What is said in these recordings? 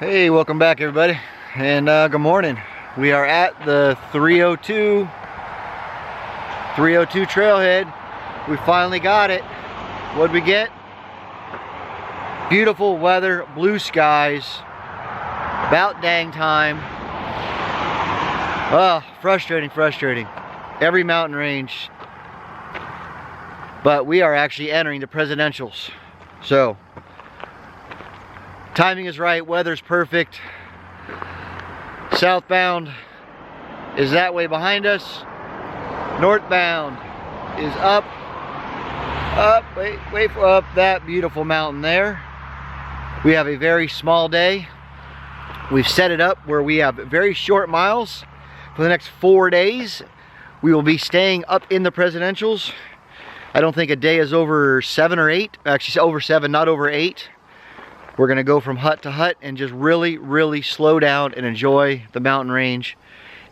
Hey, welcome back everybody, and good morning. We are at the 302 Trailhead. We finally got it. What'd we get? Beautiful weather, blue skies, about dang time. Frustrating. Every mountain range. But we are actually entering the presidentials. So, timing is right, weather's perfect. Southbound is that way behind us. Northbound is up that beautiful mountain there. We have a very small day. We've set it up where we have very short miles. For the next 4 days, we will be staying up in the presidentials. I don't think a day is over 7 or 8. Actually, over 7, not over 8. We're gonna go from hut to hut and just really slow down and enjoy the mountain range.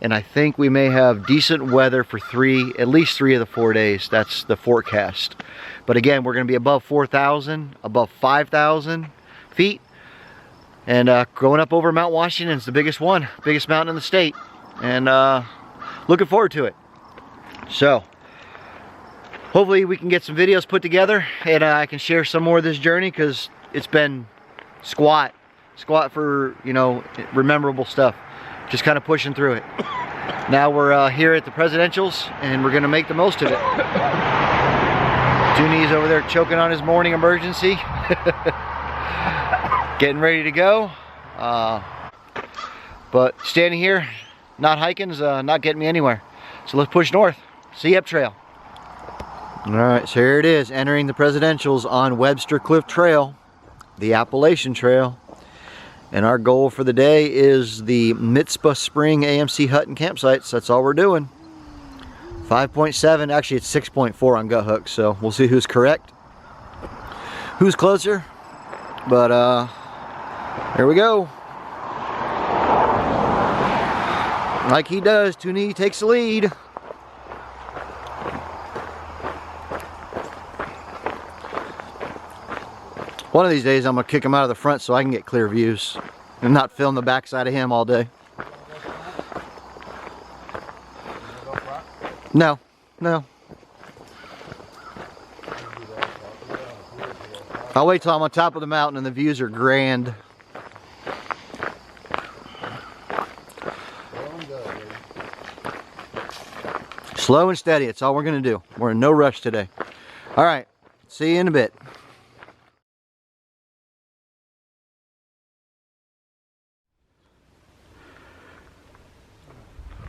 And I think we may have decent weather for at least 3 of the 4 days. That's the forecast. But again, we're gonna be above 4,000, above 5,000 feet. And going up over Mount Washington is the biggest mountain in the state. And looking forward to it. So, hopefully we can get some videos put together and I can share some more of this journey, because it's been squat for, you know, rememberable stuff. Just kind of pushing through it. Now we're here at the presidentials and we're gonna make the most of it. Junie's over there choking on his morning emergency. Getting ready to go. But standing here, not hiking, is not getting me anywhere. So let's push north. See you up trail. All right, so here it is, entering the presidentials on Webster Cliff Trail, the Appalachian Trail. And our goal for the day is the Mitzvah Spring AMC hut and campsites. That's all we're doing. 5.7, actually it's 6.4 on gut hook, so we'll see who's correct, who's closer. But here we go. Like he does, Toonie takes the lead. One of these days I'm gonna kick him out of the front so I can get clear views and not film the backside of him all day. No. I'll wait till I'm on top of the mountain and the views are grand. Slow and steady, it's all we're gonna do. We're in no rush today. All right, see you in a bit.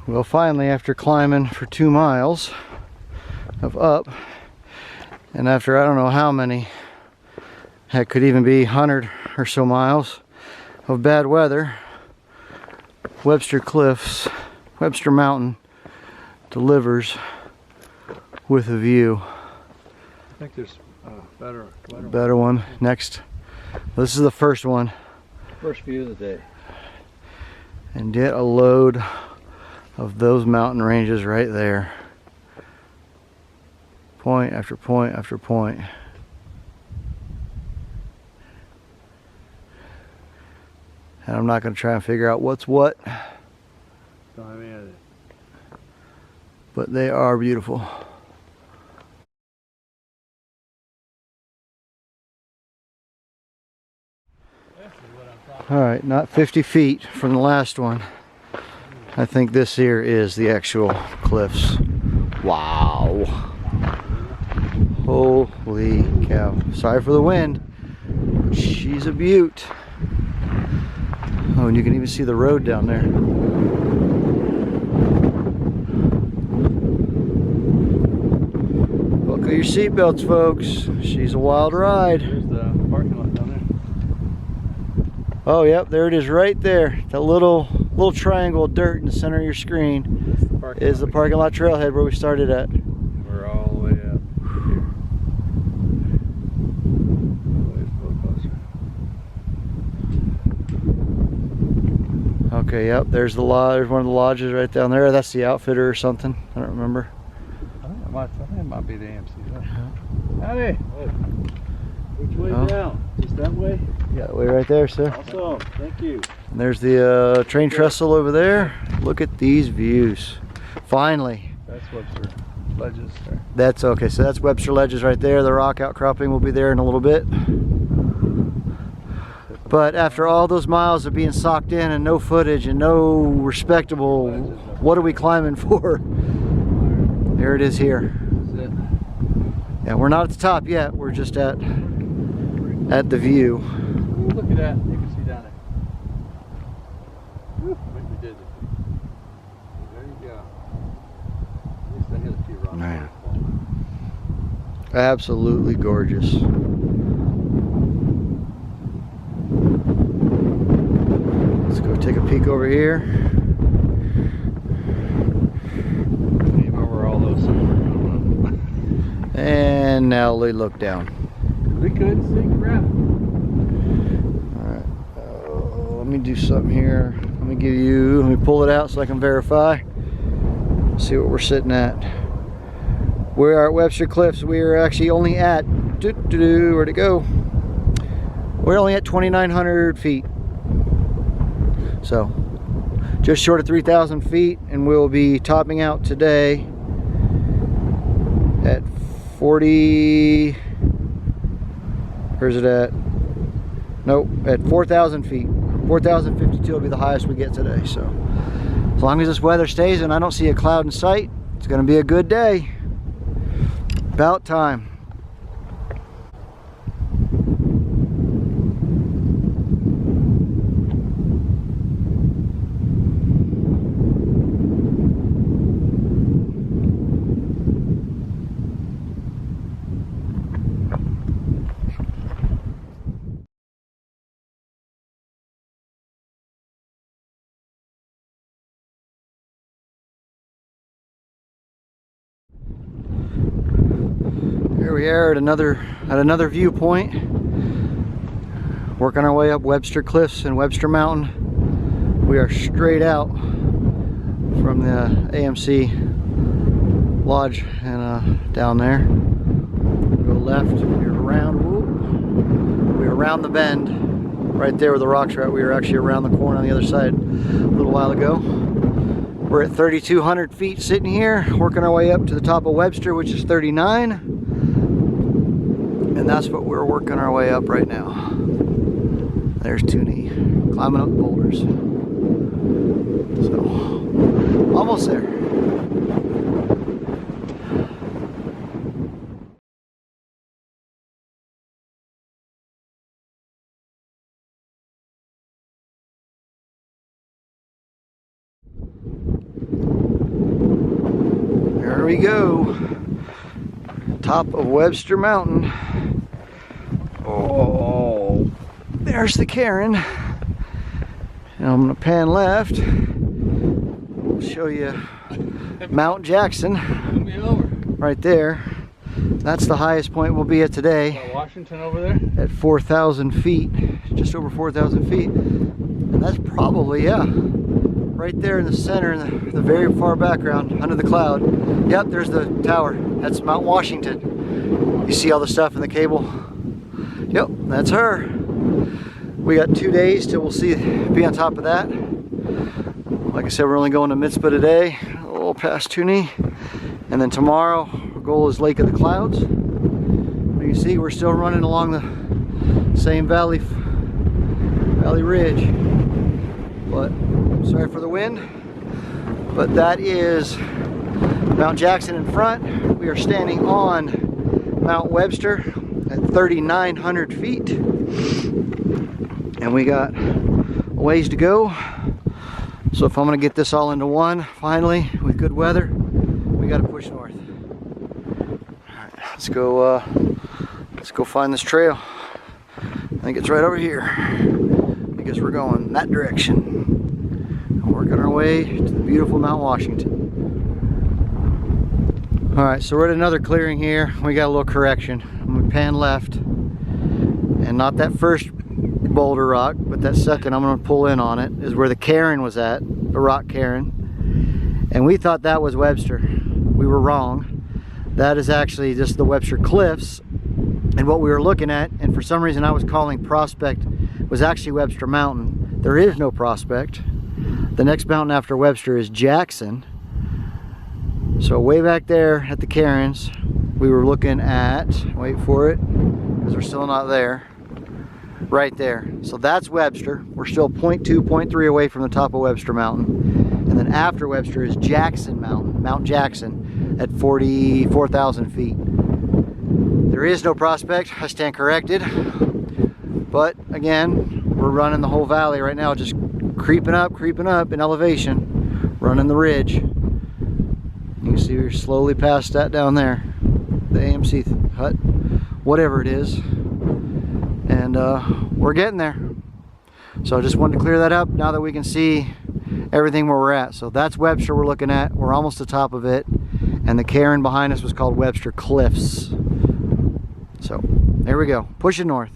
Well, finally, after climbing for 2 miles of up, and after I don't know how many, that could even be 100 or so miles of bad weather, Webster Cliffs, Webster Mountain delivers with a view. I think there's a better one next. This is the first one. First view of the day. And get a load of those mountain ranges right there. Point after point after point. And I'm not going to try and figure out what's what. But they are beautiful. Alright, not 50 feet from the last one. I think this here is the actual cliffs. Wow. Holy cow. Sorry for the wind. She's a beaut. Oh, and you can even see the road down there. Buckle your seatbelts, folks. She's a wild ride. There's the parking lot down there. Oh, yep, there it is right there. That little triangle of dirt in the center of your screen is the parking lot trailhead where we started at. We're all the way up here. Okay, yep, there's the lodge. There's one of the lodges right down there. That's the outfitter or something. I don't remember. I think it might be the AMC. Howdy. Which way Oh. down? Just that way? Yeah, way right there, sir. Awesome. Thank you. And there's the train trestle over there. Look at these views. Finally. That's Webster Ledges there. That's okay, so that's Webster Ledges right there. The rock outcropping will be there in a little bit. But after all those miles of being socked in and no footage and no respectable, what are we climbing for? There it is here. That's it. Yeah, we're not at the top yet. We're just at the view. Ooh, look at that. You can see down there. Whew, make me dizzy. There you go. At least I hit a few rocks. Man. Absolutely gorgeous. Let's go take a peek over here. Came over all those. And now we look down. We couldn't see crap. Alright. Let me do something here. Let me pull it out so I can verify. See what we're sitting at. We are at Webster Cliffs. We are actually only at, where'd it go? We're only at 2,900 feet. So, just short of 3,000 feet, and we'll be topping out today at 40, where's it at? Nope, at 4,000 feet. 4,052 will be the highest we get today. So, as long as this weather stays and I don't see a cloud in sight, it's gonna be a good day. About time. Here we are at another viewpoint, working our way up Webster Cliffs and Webster Mountain. We are straight out from the AMC lodge and down there. We'll go left. We're around the bend right there where the rocks are at. We were actually around the corner on the other side a little while ago. We're at 3,200 feet sitting here, working our way up to the top of Webster, which is 39. And that's what we're working our way up right now. There's Toonie, climbing up the boulders. So, almost there. There we go. Top of Webster Mountain. Oh, there's the cairn. And I'm gonna pan left. We'll show you Mount Jackson right there. That's the highest point we'll be at today. Washington over there? At 4,000 feet, just over 4,000 feet. And that's probably, yeah, right there in the center, in the very far background, under the cloud. Yep, there's the tower. That's Mount Washington. You see all the stuff in the cable? Yep, that's her. We got 2 days till we'll be on top of that. Like I said, we're only going to Mizpah today, a little past Toonie. And then tomorrow, our goal is Lake of the Clouds. You can see we're still running along the same valley ridge. But, sorry for the wind. But that is Mount Jackson in front. We are standing on Mount Webster at 3,900 feet. And we got a ways to go. So if I'm gonna get this all into one, finally, with good weather, we gotta push north. All right, let's go find this trail. I think it's right over here. I guess we're going that direction. And working our way to the beautiful Mount Washington. All right, so we're at another clearing here. We got a little correction. We pan left, and not that first boulder rock, but that second I'm gonna pull in on it is where the cairn was at, the rock cairn. And we thought that was Webster. We were wrong. That is actually just the Webster Cliffs, And what we were looking at, and for some reason I was calling Prospect, was actually Webster Mountain. There is no Prospect. The next mountain after Webster is Jackson. So way back there at the cairns, we were looking at, wait for it, because we're still not there, right there. So that's Webster. We're still 0.2, 0.3 away from the top of Webster Mountain. And then after Webster is Jackson Mountain, Mount Jackson, at 44,000 feet. There is no Prospect, I stand corrected. But again, we're running the whole valley right now, just creeping up in elevation, running the ridge. You can see we're slowly past that down there, the AMC hut, whatever it is, and we're getting there. So I just wanted to clear that up now that we can see everything where we're at. So that's Webster we're looking at. We're almost to the top of it, and the cairn behind us was called Webster Cliffs. So there we go, pushing north.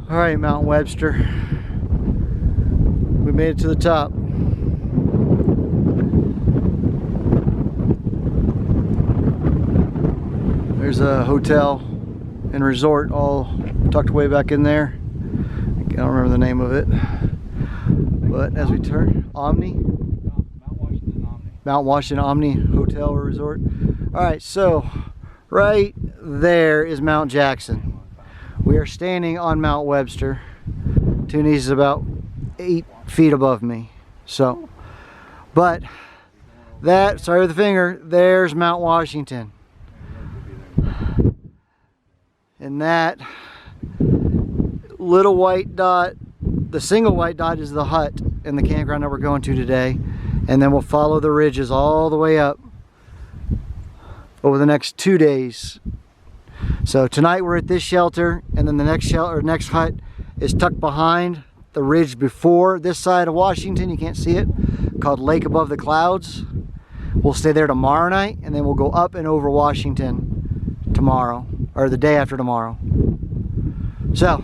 All right, Mount Webster, we made it to the top. There's a hotel and resort all tucked way back in there. I don't remember the name of it. But as we turn, Mount Washington Omni Hotel or Resort. All right, so right there is Mount Jackson. We are standing on Mount Webster. Toonies is about 8 feet above me. So, but that, sorry with the finger, there's Mount Washington. And that little white dot, the single white dot, is the hut and the campground that we're going to today. And then we'll follow the ridges all the way up over the next 2 days. So tonight we're at this shelter, and then the next shelter, or next hut, is tucked behind the ridge before this side of Washington. You can't see it, called Lake Above the Clouds. We'll stay there tomorrow night, and then we'll go up and over Washington tomorrow, or the day after tomorrow. So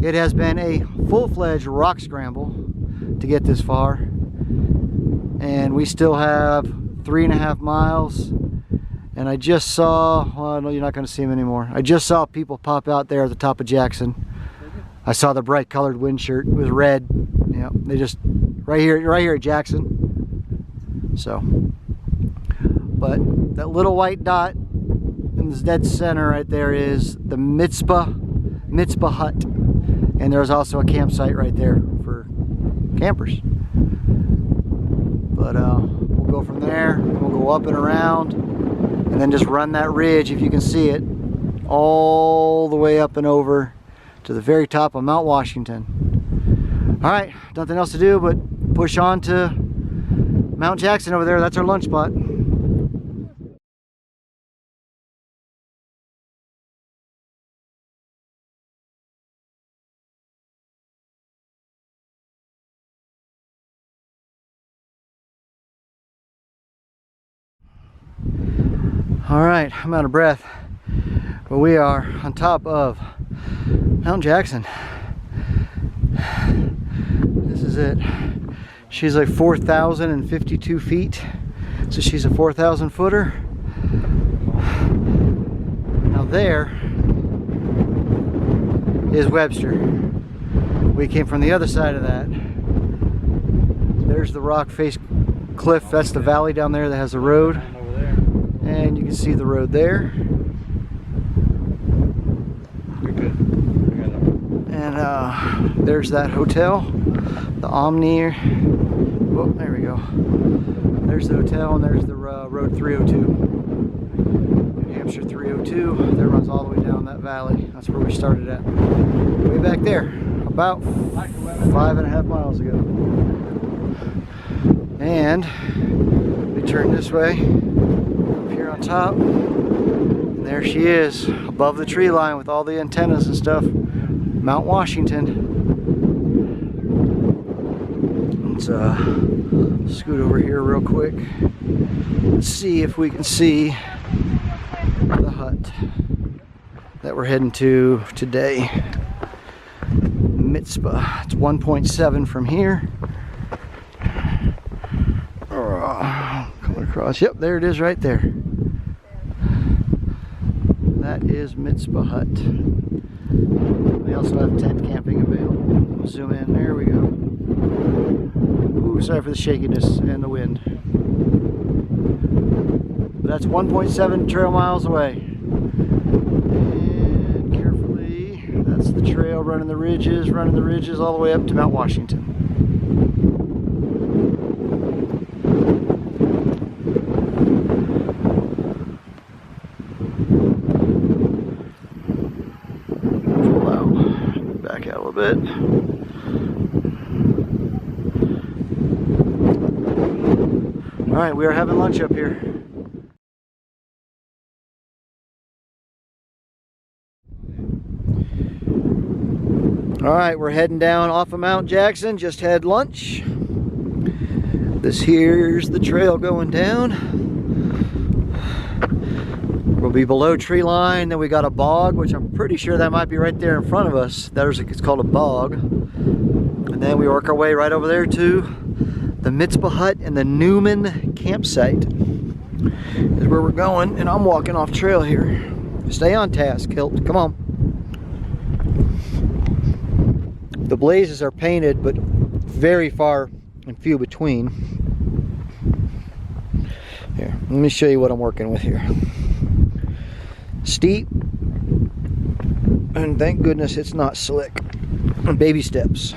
it has been a full-fledged rock scramble to get this far, and we still have 3.5 miles. And I just saw, well, no, you're not going to see them anymore. I just saw people pop out there at the top of Jackson. I saw the bright colored wind shirt. It was red. Yeah, they just, right here at Jackson. So, but that little white dot in the dead center right there is the Mitzvah Hut. And there's also a campsite right there for campers. But we'll go from there, and we'll go up and around, and then just run that ridge, if you can see it, all the way up and over to the very top of Mount Washington. All right, nothing else to do but push on to Mount Jackson over there. That's our lunch spot. All right, I'm out of breath, but we are on top of Mount Jackson. This is it. She's like 4,052 feet, so she's a 4,000 footer. Now there is Webster. We came from the other side of that. There's the rock face cliff. That's the valley down there that has a road. And you can see the road there. And there's that hotel, the Omni. Oh, there we go. There's the hotel, and there's the road 302. New Hampshire 302. That runs all the way down that valley. That's where we started at. Way back there, about 5.5 miles ago. And we turn this way. Here on top, and there she is above the tree line with all the antennas and stuff, Mount Washington. Let's scoot over here real quick. Let's see if we can see the hut that we're heading to today. Mitzpah. It's 1.7 from here. across. Yep, there it is right there. That is Mitzvah Hut. We also have tent camping available. We'll zoom in. There we go. Ooh, sorry for the shakiness and the wind. But that's 1.7 trail miles away. And carefully, that's the trail running the ridges all the way up to Mount Washington. Back out a little bit. All right, we are having lunch up here. All right, we're heading down off of Mount Jackson. Just had lunch. This here's the trail going down. We'll be below tree line. Then we got a bog, which I'm pretty sure that might be right there in front of us. It's called a bog. And then we work our way right over there to the Mitzvah Hut and the Nauman campsite. Is where we're going, and I'm walking off trail here. Stay on task, Hilt. Come on. The blazes are painted, but very far and few between. Here, let me show you what I'm working with here. Steep, and thank goodness it's not slick. Baby steps.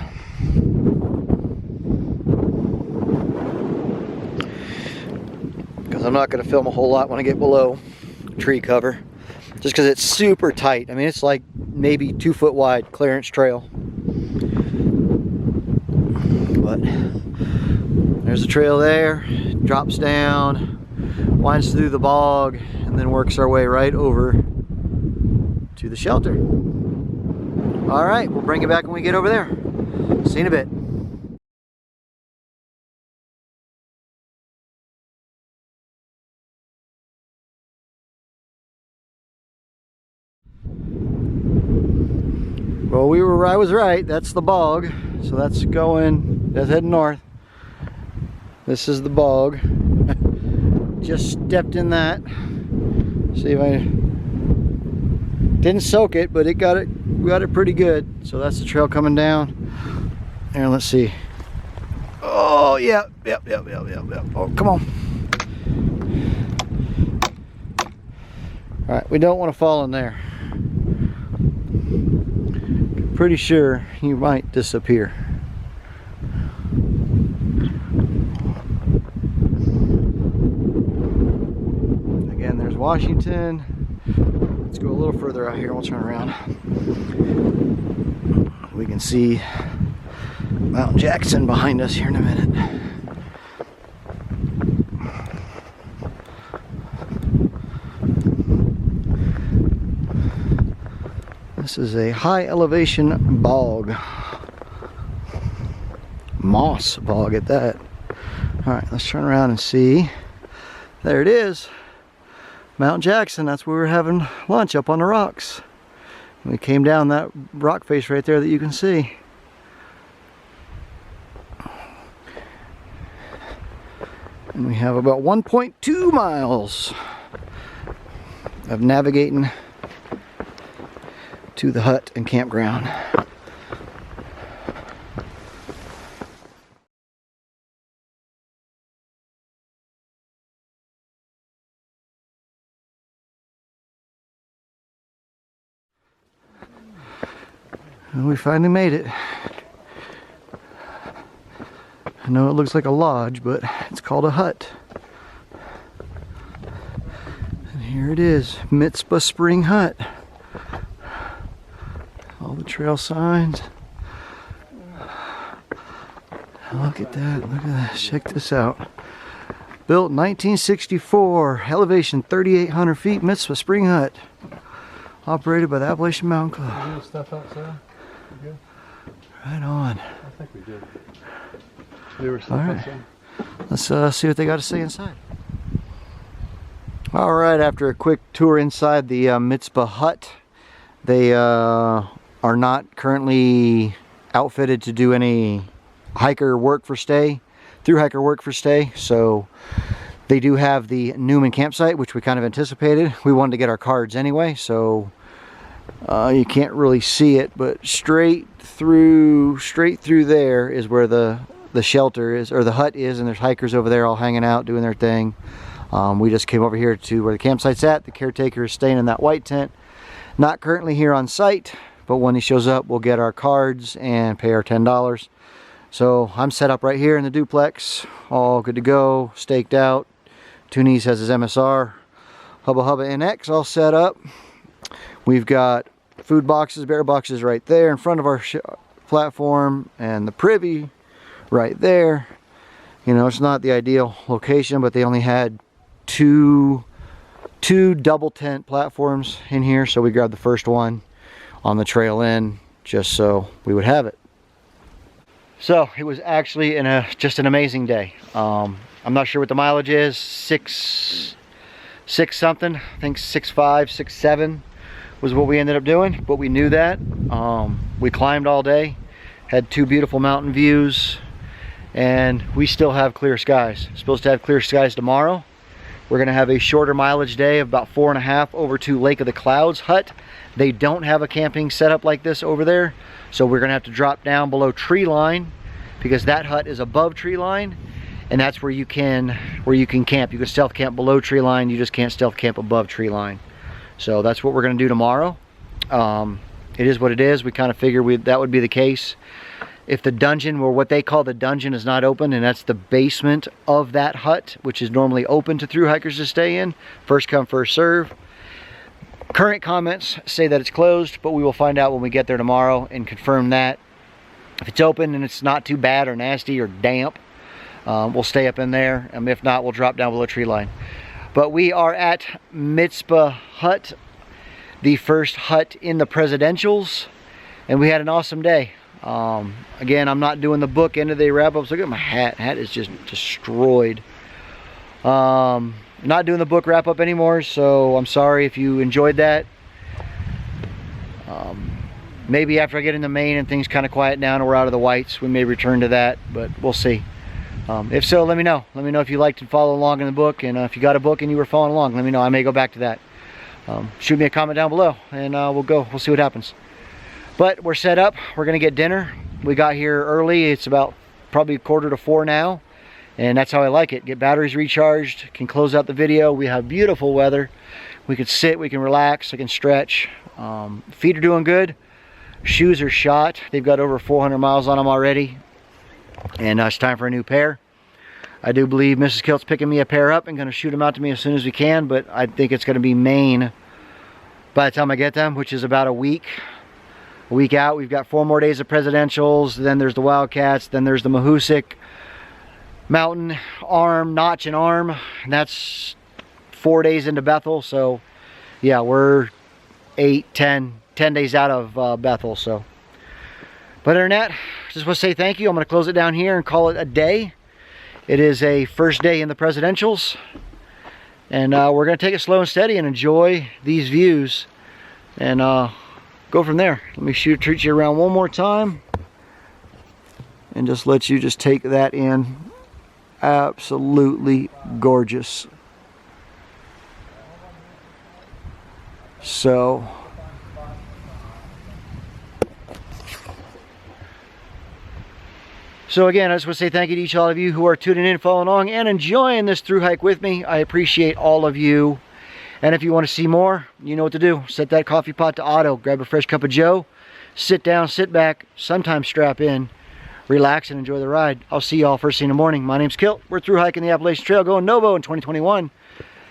Because I'm not going to film a whole lot when I get below tree cover, just because it's super tight. I mean, it's like maybe 2 foot wide clearance trail. But there's a trail there, drops down, winds through the bog, and then works our way right over to the shelter. All right, we'll bring it back when we get over there. See you in a bit. Well, I was right. That's the bog. So that's heading north. This is the bog. Just stepped in that. See if I didn't soak it, but we got it pretty good. So that's the trail coming down. And let's see. Oh, yep. Oh, come on. All right, we don't want to fall in there. Pretty sure you might disappear. Again, there's Washington. Let's go a little further out here. We'll turn around. We can see Mount Jackson behind us here in a minute. This is a high elevation bog. Moss bog at that. All right, let's turn around and see. There it is. Mount Jackson. That's where we were having lunch, up on the rocks. We came down that rock face right there that you can see. And we have about 1.2 miles of navigating to the hut and campground. And we finally made it. I know it looks like a lodge, but it's called a hut. And here it is, Mitzpah Spring Hut. All the trail signs. Look at that, look at that. Check this out. Built 1964, elevation 3,800 feet, Mitzvah Spring Hut. Operated by the Appalachian Mountain Club. Did you stuff outside? You good? Right on. I think we did. There was stuff outside. Let's see what they got to say inside. All right, after a quick tour inside the Mitzvah Hut, they are not currently outfitted to do any hiker work for stay, thru-hiker work for stay. So They do have the Nauman campsite, which we kind of anticipated. We wanted to get our cards anyway, so you can't really see it, but straight through there is where the shelter is, or the hut is, and there's hikers over there all hanging out doing their thing. We just came over here to where the campsite's at. The caretaker is staying in that white tent. Not currently here on site, but when he shows up, we'll get our cards and pay our $10. So I'm set up right here in the duplex, all good to go, staked out. Toonies has his MSR, Hubba Hubba NX all set up. We've got food boxes, bear boxes right there in front of our platform, and the privy right there. You know, it's not the ideal location, but they only had two double tent platforms in here, so we grabbed the first one on the trail in just so we would have it. So it was actually just an amazing day. I'm not sure what the mileage is, six something, I think 6.5, 6.7 was what we ended up doing, but we knew that. We climbed all day, had 2 beautiful mountain views, and we still have clear skies. Supposed to have clear skies tomorrow. We're gonna have a shorter mileage day of about 4.5 over to Lake of the Clouds Hut. They don't have a camping setup like this over there, so we're gonna have to drop down below tree line, because that hut is above tree line, and that's where you can camp. You can stealth camp below tree line, you just can't stealth camp above tree line. So that's what we're gonna do tomorrow. It is what it is. We kind of figured that would be the case. If the dungeon, or what they call the dungeon, is not open, and that's the basement of that hut, which is normally open to thru hikers to stay in, first come, first serve. Current comments say that it's closed, but we will find out when we get there tomorrow and confirm that. If it's open and it's not too bad or nasty or damp, we'll stay up in there, and if not, we'll drop down below tree line. But we are at Mitzvah Hut, the first hut in the presidentials, and we had an awesome day. Again, I'm not doing the book end of the wrap-ups. Look at my hat. Hat is just destroyed. Not doing the book wrap-up anymore, so I'm sorry if you enjoyed that. Maybe after I get in the main and things kind of quiet down and we're out of the whites, we may return to that, but we'll see. If so, let me know. Let me know if you liked and follow along in the book, and if you got a book and you were following along, let me know. I may go back to that. Shoot me a comment down below, and we'll see what happens. But we're set up. We're gonna get dinner. We got here early. It's about probably 3:45 now, and that's how I like it. Get batteries recharged, can close out the video. We have beautiful weather. We can sit, we can relax, I can stretch. Feet are doing good. Shoes are shot. They've got over 400 miles on them already, and it's time for a new pair. I do believe Mrs. Kilt's picking me a pair up and gonna shoot them out to me as soon as we can, but I think it's gonna be Maine by the time I get them, which is about a week out. We've got 4 more days of presidentials, then there's the Wildcats, then there's the Mahoosuc Mountain Arm, Notch and Arm, and that's 4 days into Bethel. So yeah, we're 10 days out of Bethel. So, but other than that, just want to say thank you. I'm going to close it down here and call it a day. It is a first day in the presidentials, and we're going to take it slow and steady and enjoy these views, and go from there. Let me treat you around one more time and just let you just take that in. Absolutely gorgeous. So again, I just want to say thank you to each all of you who are tuning in, following along, and enjoying this thru hike with me. I appreciate all of you. And if you want to see more, you know what to do. Set that coffee pot to auto, grab a fresh cup of joe, sit down, sit back, sometimes strap in, relax, and enjoy the ride. I'll see y'all first thing in the morning. My name's Kilt. We're thru hiking the Appalachian Trail, going Novo in 2021.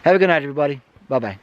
Have a good night, everybody. Bye-bye.